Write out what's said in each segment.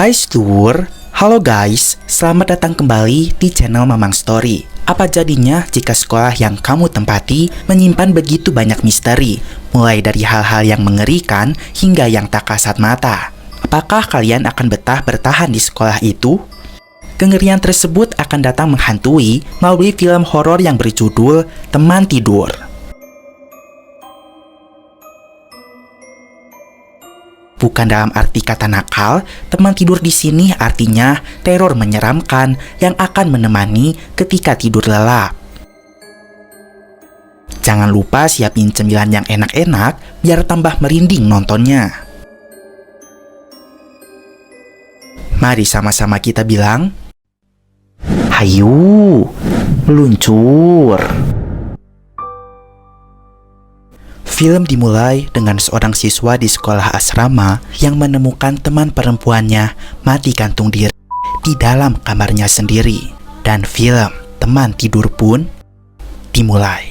Hai Stur, halo guys, selamat datang kembali di channel Mamang Story. Apa jadinya jika sekolah yang kamu tempati menyimpan begitu banyak misteri, mulai dari hal-hal yang mengerikan hingga yang tak kasat mata? Apakah kalian akan betah bertahan di sekolah itu? Kengerian tersebut akan datang menghantui melalui film horor yang berjudul Teman Tidur. Bukan dalam arti kata nakal, teman tidur di sini artinya teror menyeramkan yang akan menemani ketika tidur lelap. Jangan lupa siapin cemilan yang enak-enak biar tambah merinding nontonnya. Mari sama-sama kita bilang, hayu, meluncur. Film dimulai dengan seorang siswa di sekolah asrama yang menemukan teman perempuannya mati gantung diri di dalam kamarnya sendiri. Dan film Teman Tidur pun dimulai.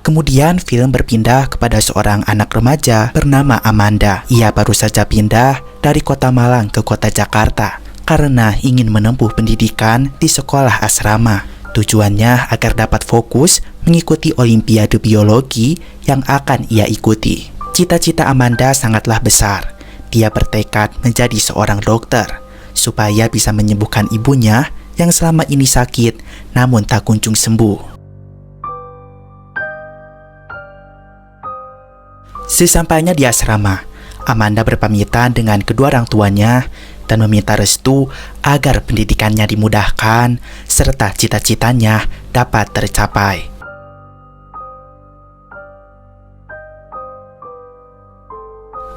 Kemudian film berpindah kepada seorang anak remaja bernama Amanda. Ia baru saja pindah dari kota Malang ke kota Jakarta karena ingin menempuh pendidikan di sekolah asrama. Tujuannya agar dapat fokus mengikuti olimpiade biologi yang akan ia ikuti. Cita-cita Amanda sangatlah besar. Dia bertekad menjadi seorang dokter supaya bisa menyembuhkan ibunya yang selama ini sakit namun tak kunjung sembuh. Sesampainya di asrama, Amanda berpamitan dengan kedua orang tuanya dan meminta restu agar pendidikannya dimudahkan serta cita-citanya dapat tercapai.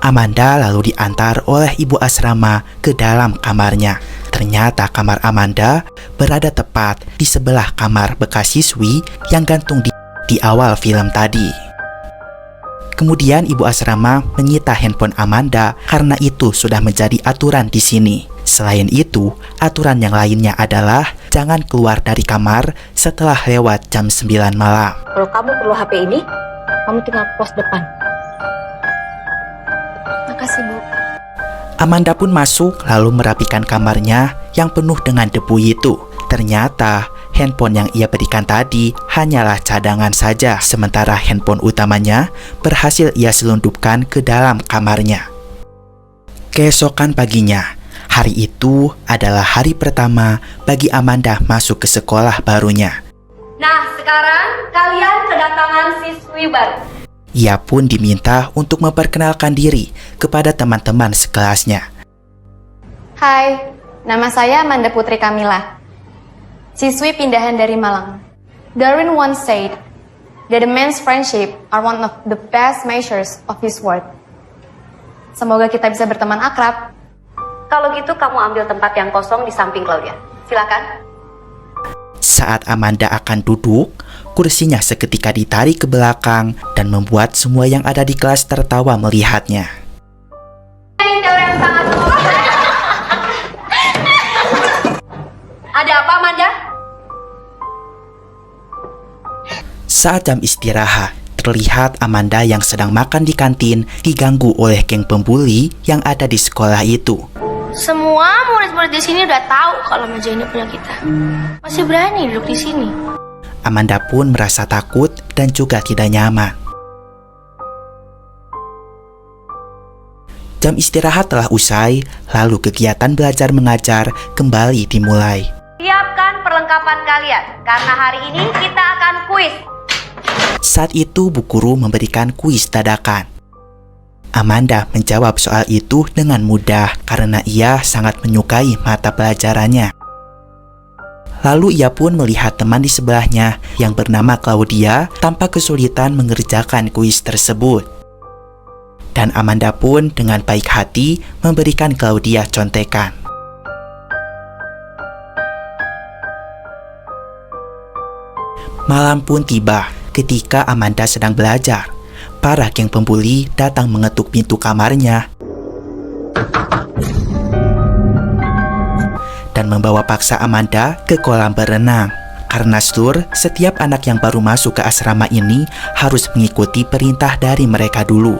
Amanda lalu diantar oleh ibu asrama ke dalam kamarnya. Ternyata kamar Amanda berada tepat di sebelah kamar bekas siswi yang gantung di awal film tadi. Kemudian ibu asrama menyita handphone Amanda karena itu sudah menjadi aturan di sini. Selain itu, aturan yang lainnya adalah jangan keluar dari kamar setelah lewat jam 9 malam. Kalau kamu perlu HP ini, kamu tinggal pos depan. Makasih, Bu. Amanda pun masuk lalu merapikan kamarnya yang penuh dengan debu itu. Ternyata handphone yang ia berikan tadi hanyalah cadangan saja, sementara handphone utamanya berhasil ia selundupkan ke dalam kamarnya. Keesokan paginya, hari itu adalah hari pertama bagi Amanda masuk ke sekolah barunya. Nah, sekarang kalian kedatangan siswi baru. Ia pun diminta untuk memperkenalkan diri kepada teman-teman sekelasnya. Hai, nama saya Amanda Putri Kamila, siswi pindahan dari Malang. Darwin once said that a man's friendship are one of the best measures of his worth. Semoga kita bisa berteman akrab. Kalau gitu kamu ambil tempat yang kosong di samping Claudia. Silakan. Saat Amanda akan duduk, kursinya seketika ditarik ke belakang dan membuat semua yang ada di kelas tertawa melihatnya. Ada apa, Amanda? Saat jam istirahat, terlihat Amanda yang sedang makan di kantin diganggu oleh geng pembuli yang ada di sekolah itu. Semua murid-murid di sini udah tahu kalau meja ini punya kita. Masih berani duduk di sini. Amanda pun merasa takut dan juga tidak nyaman. Jam istirahat telah usai, lalu kegiatan belajar mengajar kembali dimulai. Siapkan perlengkapan kalian, karena hari ini kita akan kuis. Saat itu Bu Guru memberikan kuis dadakan. Amanda menjawab soal itu dengan mudah karena ia sangat menyukai mata pelajarannya. Lalu ia pun melihat teman di sebelahnya yang bernama Claudia tanpa kesulitan mengerjakan kuis tersebut. Dan Amanda pun dengan baik hati memberikan Claudia contekan. Malam pun tiba ketika Amanda sedang belajar. Para geng pembuli datang mengetuk pintu kamarnya dan membawa paksa Amanda ke kolam berenang. Karena setiap anak yang baru masuk ke asrama ini harus mengikuti perintah dari mereka dulu.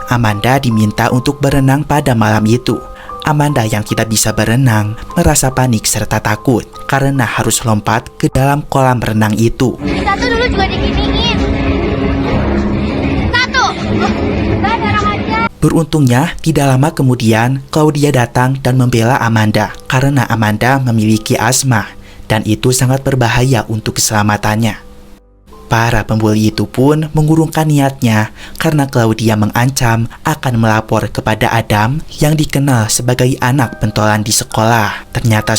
Amanda diminta untuk berenang pada malam itu. Amanda yang tidak bisa berenang merasa panik serta takut karena harus lompat ke dalam kolam renang itu. Kita tuh dulu juga diginiin. Satu. Gak ada orang aja. Beruntungnya, tidak lama kemudian Claudia datang dan membela Amanda karena Amanda memiliki asma dan itu sangat berbahaya untuk keselamatannya. Para pembuli itu pun mengurungkan niatnya karena Claudia mengancam akan melapor kepada Adam yang dikenal sebagai anak pentolan di sekolah. Ternyata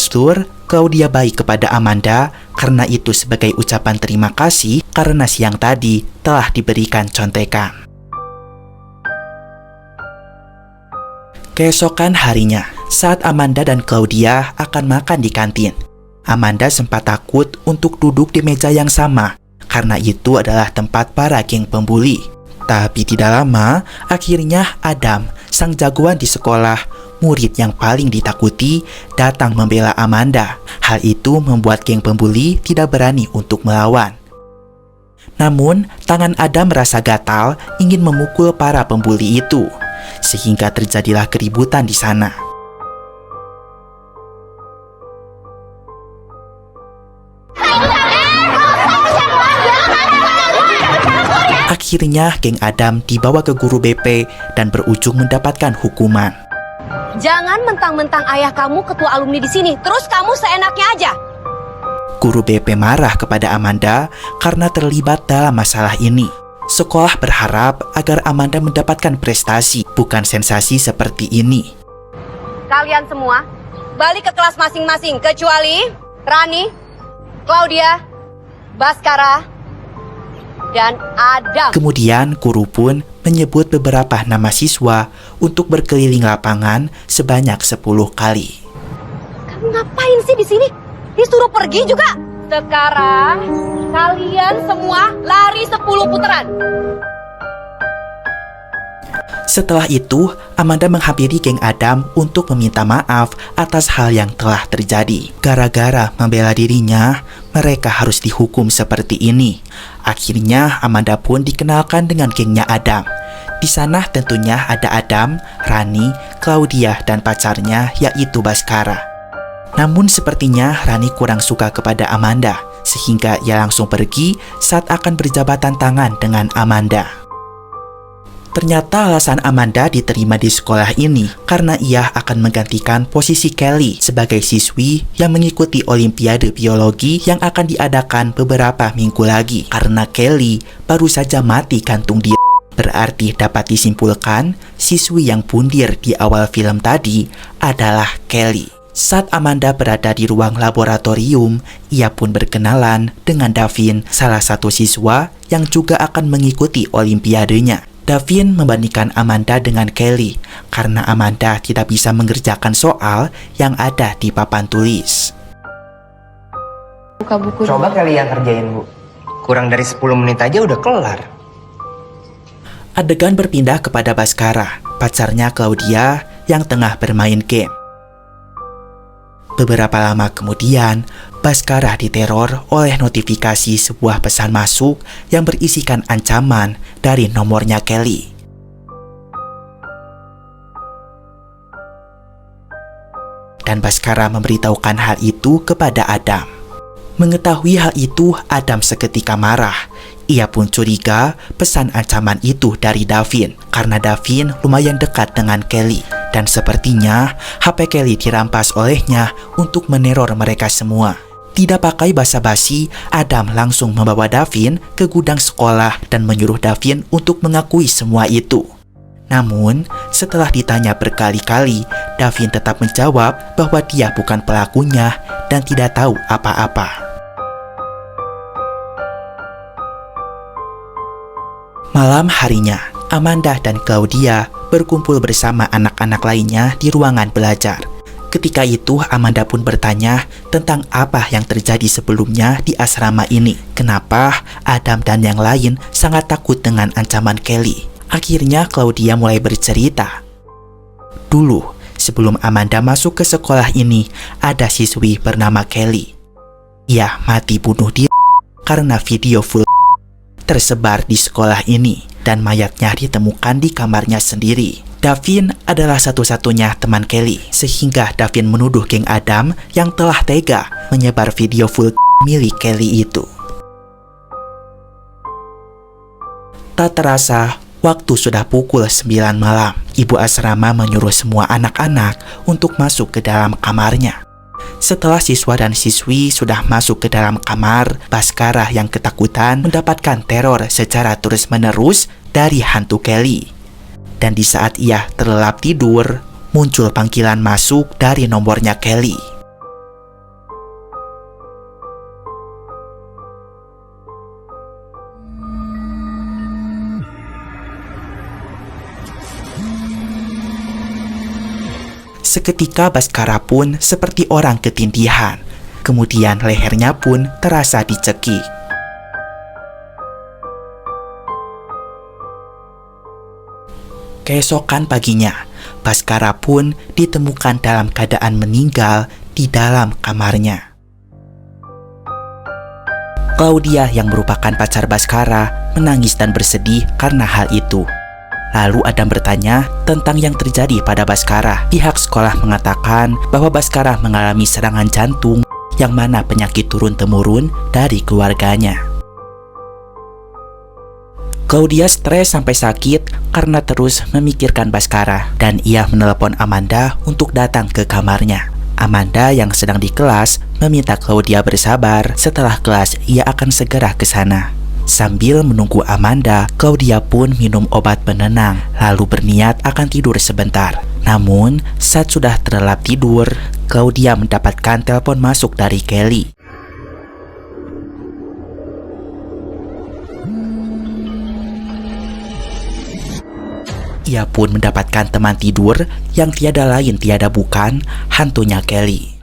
Claudia baik kepada Amanda karena itu sebagai ucapan terima kasih karena siang tadi telah diberikan contekan. Keesokan harinya, saat Amanda dan Claudia akan makan di kantin, Amanda sempat takut untuk duduk di meja yang sama karena itu adalah tempat para geng pembuli. Tapi tidak lama, akhirnya Adam, sang jagoan di sekolah, murid yang paling ditakuti, datang membela Amanda. Hal itu membuat geng pembuli tidak berani untuk melawan. Namun, tangan Adam merasa gatal ingin memukul para pembuli itu, sehingga terjadilah keributan di sana. Akhirnya, geng Adam dibawa ke guru BP dan berujung mendapatkan hukuman. Jangan mentang-mentang ayah kamu ketua alumni di sini, terus kamu seenaknya aja. Guru BP marah kepada Amanda karena terlibat dalam masalah ini. Sekolah berharap agar Amanda mendapatkan prestasi, bukan sensasi seperti ini. Kalian semua balik ke kelas masing-masing kecuali Rani, Claudia, Baskara, dan Adam. Kemudian guru pun menyebut beberapa nama siswa untuk berkeliling lapangan sebanyak 10 kali. Kamu ngapain sih di sini? Disuruh pergi juga. Sekarang kalian semua lari 10 putaran. Setelah itu, Amanda menghampiri geng Adam untuk meminta maaf atas hal yang telah terjadi. Gara-gara membela dirinya, mereka harus dihukum seperti ini. Akhirnya, Amanda pun dikenalkan dengan gengnya Adam. Di sana tentunya ada Adam, Rani, Claudia, dan pacarnya yaitu Baskara. Namun sepertinya Rani kurang suka kepada Amanda, sehingga ia langsung pergi saat akan berjabatan tangan dengan Amanda. Ternyata alasan Amanda diterima di sekolah ini karena ia akan menggantikan posisi Kelly sebagai siswi yang mengikuti Olimpiade Biologi yang akan diadakan beberapa minggu lagi. Karena Kelly baru saja mati gantung diri, berarti dapat disimpulkan siswi yang pundir di awal film tadi adalah Kelly. Saat Amanda berada di ruang laboratorium, ia pun berkenalan dengan Davin, salah satu siswa yang juga akan mengikuti Olimpiadenya. Davin membandingkan Amanda dengan Kelly karena Amanda tidak bisa mengerjakan soal yang ada di papan tulis. Buka buku Coba dulu. kali yang kerjain, Bu. Kurang dari 10 menit aja udah kelar. Adegan berpindah kepada Baskara, pacarnya Claudia yang tengah bermain game. Beberapa lama kemudian, Baskara diteror oleh notifikasi sebuah pesan masuk yang berisikan ancaman dari nomornya Kelly. Dan Baskara memberitahukan hal itu kepada Adam. Mengetahui hal itu, Adam seketika marah. Ia pun curiga pesan ancaman itu dari Davin karena Davin lumayan dekat dengan Kelly. Dan sepertinya HP Kelly dirampas olehnya untuk meneror mereka semua. Tidak pakai basa-basi, Adam langsung membawa Davin ke gudang sekolah dan menyuruh Davin untuk mengakui semua itu. Namun, setelah ditanya berkali-kali, Davin tetap menjawab bahwa dia bukan pelakunya dan tidak tahu apa-apa. Malam harinya, Amanda dan Claudia berkumpul bersama anak-anak lainnya di ruangan belajar. Ketika itu, Amanda pun bertanya tentang apa yang terjadi sebelumnya di asrama ini. Kenapa Adam dan yang lain sangat takut dengan ancaman Kelly? Akhirnya Claudia mulai bercerita. Dulu, sebelum Amanda masuk ke sekolah ini, ada siswi bernama Kelly. Ia mati bunuh diri karena video full tersebar di sekolah ini dan mayatnya ditemukan di kamarnya sendiri. Davin adalah satu-satunya teman Kelly, sehingga Davin menuduh geng Adam yang telah tega menyebar video full milik Kelly itu. Tak terasa, waktu sudah pukul 9 malam. Ibu asrama menyuruh semua anak-anak untuk masuk ke dalam kamarnya. Setelah siswa dan siswi sudah masuk ke dalam kamar, Bhaskara yang ketakutan mendapatkan teror secara terus-menerus dari hantu Kelly. Dan di saat ia terlelap tidur, muncul panggilan masuk dari nomornya Kelly. Seketika Bhaskara pun seperti orang ketindihan. Kemudian lehernya pun terasa dicekik. Keesokan paginya, Bhaskara pun ditemukan dalam keadaan meninggal di dalam kamarnya. Claudia yang merupakan pacar Bhaskara menangis dan bersedih karena hal itu. Lalu Adam bertanya tentang yang terjadi pada Bhaskara. Pihak sekolah mengatakan bahwa Bhaskara mengalami serangan jantung yang mana penyakit turun-temurun dari keluarganya. Claudia stres sampai sakit karena terus memikirkan Bhaskara dan ia menelepon Amanda untuk datang ke kamarnya. Amanda yang sedang di kelas meminta Claudia bersabar, setelah kelas ia akan segera ke sana. Sambil menunggu Amanda, Claudia pun minum obat penenang lalu berniat akan tidur sebentar. Namun saat sudah terlelap tidur, Claudia mendapatkan telepon masuk dari Kelly. Ia pun mendapatkan teman tidur yang tiada lain tiada bukan hantunya Kelly.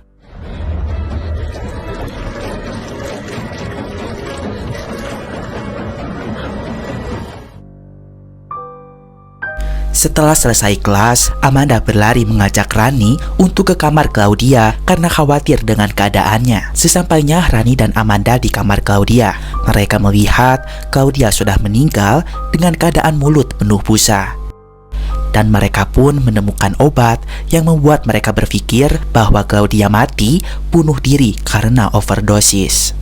Setelah selesai kelas, Amanda berlari mengajak Rani untuk ke kamar Claudia karena khawatir dengan keadaannya. Sesampainya Rani dan Amanda di kamar Claudia, mereka melihat Claudia sudah meninggal dengan keadaan mulut penuh busa. Dan mereka pun menemukan obat yang membuat mereka berpikir bahwa Claudia mati bunuh diri karena overdosis.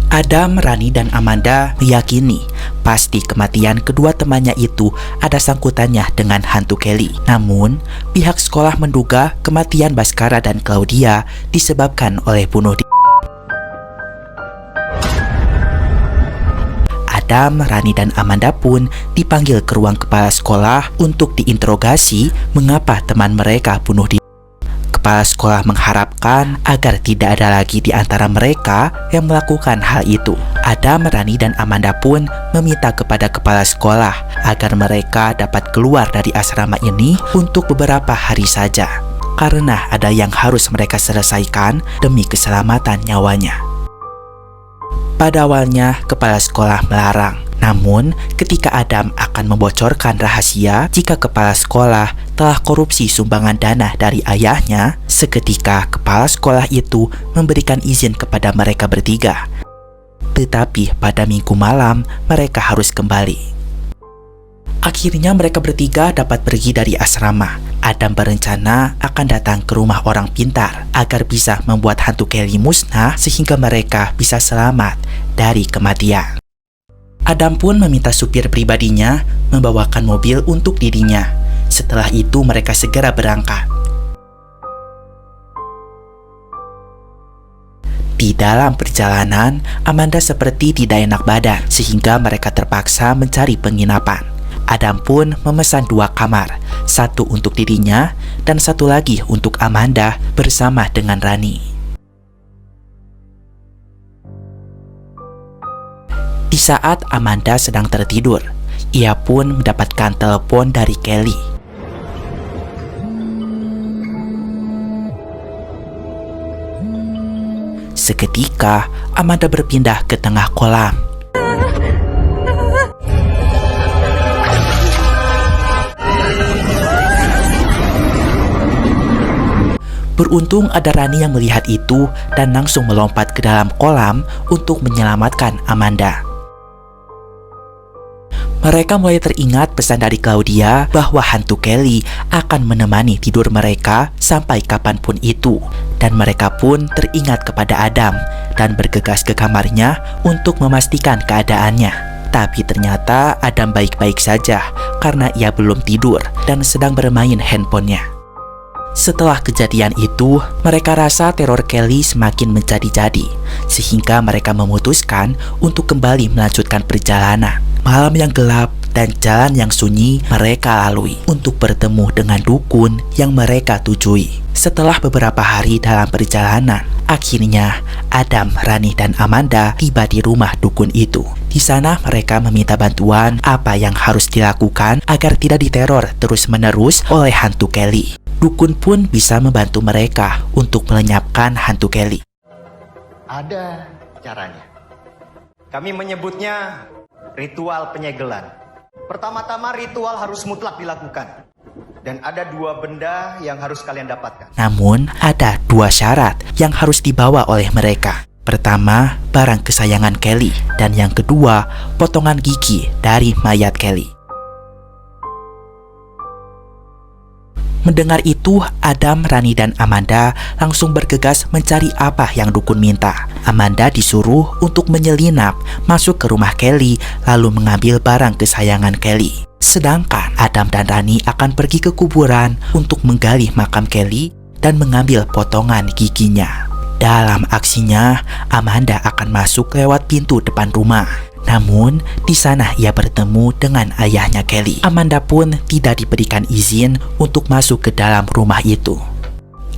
Adam, Rani, dan Amanda meyakini pasti kematian kedua temannya itu ada sangkutannya dengan hantu Kelly. Namun, pihak sekolah menduga kematian Bhaskara dan Claudia disebabkan oleh bunuh diri. Adam, Rani, dan Amanda pun dipanggil ke ruang kepala sekolah untuk diinterogasi mengapa teman mereka bunuh diri. Kepala sekolah mengharapkan agar tidak ada lagi di antara mereka yang melakukan hal itu. Adam, Rani, dan Amanda pun meminta kepada kepala sekolah agar mereka dapat keluar dari asrama ini untuk beberapa hari saja, karena ada yang harus mereka selesaikan demi keselamatan nyawanya. Pada awalnya, kepala sekolah melarang. Namun, ketika Adam akan membocorkan rahasia jika kepala sekolah telah korupsi sumbangan dana dari ayahnya, seketika kepala sekolah itu memberikan izin kepada mereka bertiga. Tetapi pada minggu malam, mereka harus kembali. Akhirnya mereka bertiga dapat pergi dari asrama. Adam berencana akan datang ke rumah orang pintar agar bisa membuat hantu Kelly musnah sehingga mereka bisa selamat dari kematian. Adam pun meminta supir pribadinya membawakan mobil untuk dirinya. Setelah itu mereka segera berangkat. Di dalam perjalanan, Amanda seperti tidak enak badan sehingga mereka terpaksa mencari penginapan. Adam pun memesan 2 kamar, satu untuk dirinya dan satu lagi untuk Amanda bersama dengan Rani. Di saat Amanda sedang tertidur, ia pun mendapatkan telepon dari Kelly. Seketika, Amanda berpindah ke tengah kolam. Beruntung ada Rani yang melihat itu dan langsung melompat ke dalam kolam untuk menyelamatkan Amanda. Mereka mulai teringat pesan dari Claudia bahwa hantu Kelly akan menemani tidur mereka sampai kapanpun itu. Dan mereka pun teringat kepada Adam dan bergegas ke kamarnya untuk memastikan keadaannya. Tapi ternyata Adam baik-baik saja karena ia belum tidur dan sedang bermain handphonenya. Setelah kejadian itu, mereka rasa teror Kelly semakin menjadi-jadi, sehingga mereka memutuskan untuk kembali melanjutkan perjalanan. Malam yang gelap dan jalan yang sunyi mereka lalui untuk bertemu dengan dukun yang mereka tujui. Setelah beberapa hari dalam perjalanan, akhirnya Adam, Rani, dan Amanda tiba di rumah dukun itu. Di sana mereka meminta bantuan apa yang harus dilakukan agar tidak diteror terus-menerus oleh hantu Kelly. Dukun pun bisa membantu mereka untuk melenyapkan hantu Kelly. Ada caranya. Kami menyebutnya ritual penyegelan. Pertama-tama ritual harus mutlak dilakukan. Dan ada 2 benda yang harus kalian dapatkan. Namun ada 2 syarat yang harus dibawa oleh mereka. Pertama, barang kesayangan Kelly. Dan yang kedua, potongan gigi dari mayat Kelly. Mendengar itu, Adam, Rani, dan Amanda langsung bergegas mencari apa yang dukun minta. Amanda disuruh untuk menyelinap masuk ke rumah Kelly lalu mengambil barang kesayangan Kelly. Sedangkan Adam dan Rani akan pergi ke kuburan untuk menggali makam Kelly dan mengambil potongan giginya. Dalam aksinya, Amanda akan masuk lewat pintu depan rumah. Namun, di sana ia bertemu dengan ayahnya Kelly. Amanda pun tidak diberikan izin untuk masuk ke dalam rumah itu.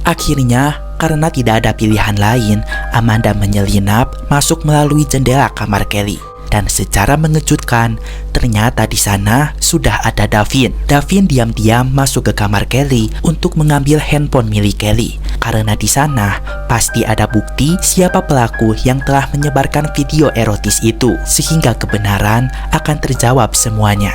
Akhirnya, karena tidak ada pilihan lain, Amanda menyelinap masuk melalui jendela kamar Kelly. Dan secara mengejutkan, ternyata di sana sudah ada Davin. Davin diam-diam masuk ke kamar Kelly untuk mengambil handphone milik Kelly. Karena di sana pasti ada bukti siapa pelaku yang telah menyebarkan video erotis itu, sehingga kebenaran akan terjawab semuanya.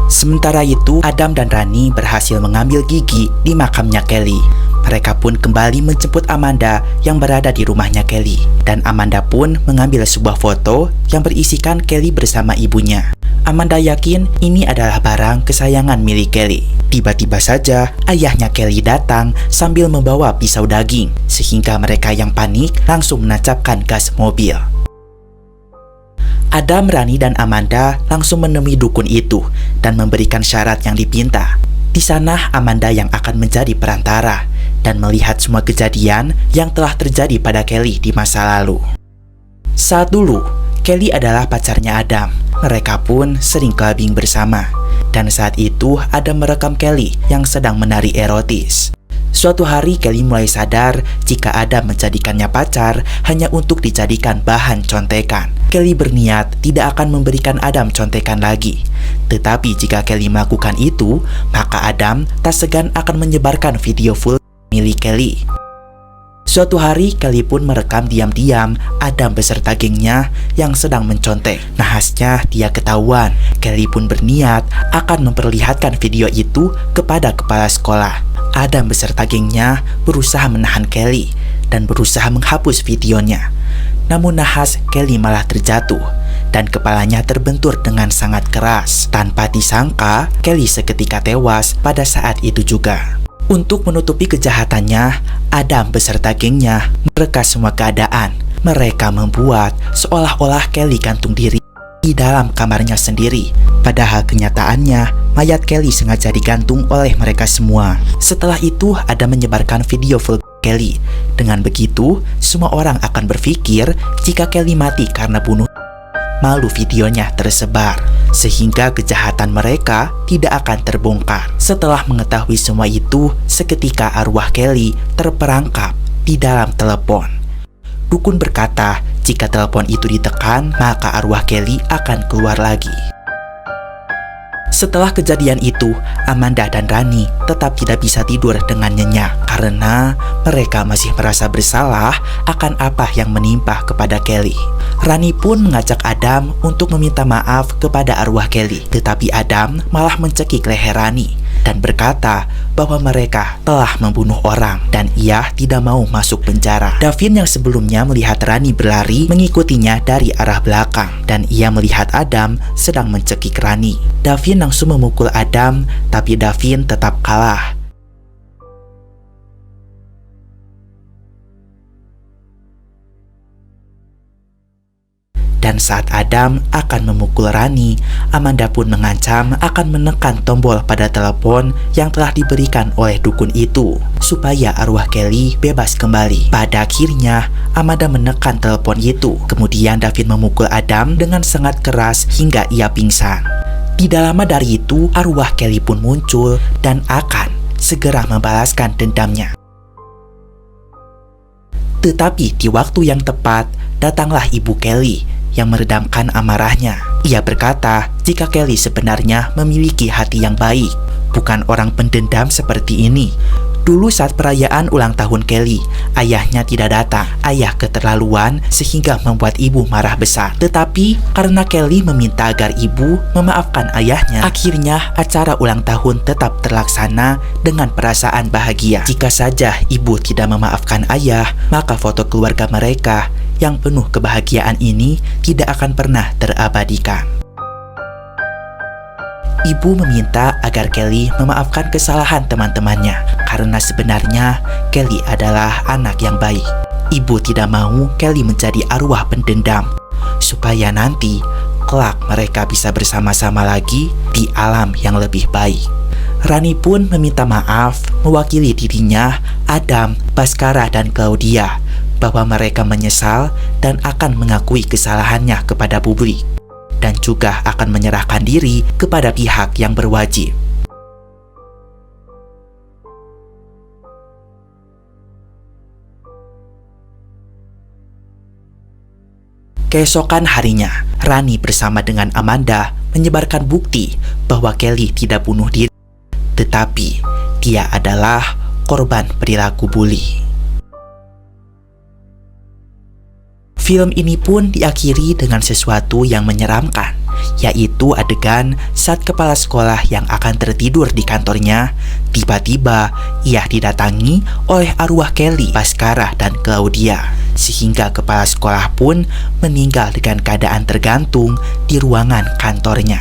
Sementara itu, Adam dan Rani berhasil mengambil gigi di makamnya Kelly. Mereka pun kembali menjemput Amanda yang berada di rumahnya Kelly. Dan Amanda pun mengambil sebuah foto yang berisikan Kelly bersama ibunya. Amanda yakin ini adalah barang kesayangan milik Kelly. Tiba-tiba saja ayahnya Kelly datang sambil membawa pisau daging, sehingga mereka yang panik langsung menancapkan gas mobil. Adam, Rani, dan Amanda langsung menemui dukun itu dan memberikan syarat yang dipinta. Di sana Amanda yang akan menjadi perantara dan melihat semua kejadian yang telah terjadi pada Kelly di masa lalu. Saat dulu, Kelly adalah pacarnya Adam. Mereka pun sering clubbing bersama. Dan saat itu Adam merekam Kelly yang sedang menari erotis. Suatu hari Kelly mulai sadar jika Adam menjadikannya pacar hanya untuk dijadikan bahan contekan. Kelly berniat tidak akan memberikan Adam contekan lagi. Tetapi jika Kelly melakukan itu, maka Adam tak segan akan menyebarkan video full milik Kelly. Suatu hari Kelly pun merekam diam-diam Adam beserta gengnya yang sedang mencontek. Nahasnya dia ketahuan. Kelly pun berniat akan memperlihatkan video itu kepada kepala sekolah. Adam beserta gengnya berusaha menahan Kelly dan berusaha menghapus videonya. Namun nahas Kelly malah terjatuh dan kepalanya terbentur dengan sangat keras. Tanpa disangka, Kelly seketika tewas pada saat itu juga. Untuk menutupi kejahatannya, Adam beserta gengnya mereka semua keadaan. Mereka membuat seolah-olah Kelly gantung diri di dalam kamarnya sendiri. Padahal kenyataannya, mayat Kelly sengaja digantung oleh mereka semua. Setelah itu, Adam menyebarkan video full Kelly. Dengan begitu, semua orang akan berpikir jika Kelly mati karena bunuh. Malu videonya tersebar, sehingga kejahatan mereka tidak akan terbongkar. Setelah mengetahui semua itu, seketika arwah Kelly terperangkap di dalam telepon. Dukun berkata, jika telepon itu ditekan, maka arwah Kelly akan keluar lagi. Setelah kejadian itu, Amanda dan Rani tetap tidak bisa tidur dengan nyenyak karena mereka masih merasa bersalah akan apa yang menimpa kepada Kelly. Rani pun mengajak Adam untuk meminta maaf kepada arwah Kelly, tetapi Adam malah mencekik leher Rani dan berkata bahwa mereka telah membunuh orang dan ia tidak mau masuk penjara. Davin yang sebelumnya melihat Rani berlari mengikutinya dari arah belakang dan ia melihat Adam sedang mencekik Rani. Davin langsung memukul Adam, tapi Davin tetap kalah. Dan saat Adam akan memukul Rani, Amanda pun mengancam akan menekan tombol pada telepon yang telah diberikan oleh dukun itu supaya arwah Kelly bebas kembali. Pada akhirnya, Amanda menekan telepon itu. Kemudian Davin memukul Adam dengan sangat keras hingga ia pingsan. Tidak lama dari itu, arwah Kelly pun muncul dan akan segera membalaskan dendamnya. Tetapi di waktu yang tepat, datanglah ibu Kelly yang meredamkan amarahnya. Ia berkata jika Kelly sebenarnya memiliki hati yang baik, bukan orang pendendam seperti ini. Dulu saat perayaan ulang tahun Kelly, ayahnya tidak datang. Ayah keterlaluan sehingga membuat ibu marah besar. Tetapi karena Kelly meminta agar ibu memaafkan ayahnya, akhirnya acara ulang tahun tetap terlaksana dengan perasaan bahagia. Jika saja ibu tidak memaafkan ayah, maka foto keluarga mereka yang penuh kebahagiaan ini tidak akan pernah terabadikan. Ibu meminta agar Kelly memaafkan kesalahan teman-temannya karena sebenarnya Kelly adalah anak yang baik. Ibu tidak mau Kelly menjadi arwah pendendam supaya nanti kelak mereka bisa bersama-sama lagi di alam yang lebih baik. Rani pun meminta maaf mewakili dirinya, Adam, Baskara, dan Claudia bahwa mereka menyesal dan akan mengakui kesalahannya kepada publik dan juga akan menyerahkan diri kepada pihak yang berwajib. Keesokan harinya, Rani bersama dengan Amanda menyebarkan bukti bahwa Kelly tidak bunuh diri, tetapi dia adalah korban perilaku bully. Film ini pun diakhiri dengan sesuatu yang menyeramkan, yaitu adegan saat kepala sekolah yang akan tertidur di kantornya, tiba-tiba ia didatangi oleh arwah Kelly, Baskara, dan Claudia, sehingga kepala sekolah pun meninggal dengan keadaan tergantung di ruangan kantornya.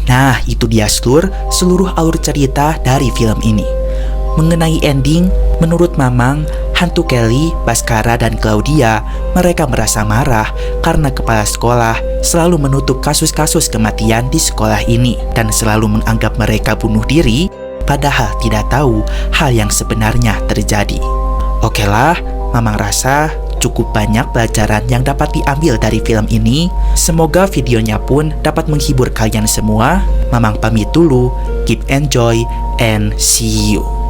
Nah, itu dia seluruh alur cerita dari film ini. Mengenai ending, menurut Mamang, hantu Kelly, Baskara, dan Claudia, mereka merasa marah karena kepala sekolah selalu menutup kasus-kasus kematian di sekolah ini dan selalu menganggap mereka bunuh diri, padahal tidak tahu hal yang sebenarnya terjadi. Oke lah, Mamang rasa cukup banyak pelajaran yang dapat diambil dari film ini. Semoga videonya pun dapat menghibur kalian semua. Mamang pamit dulu, keep enjoy, and see you.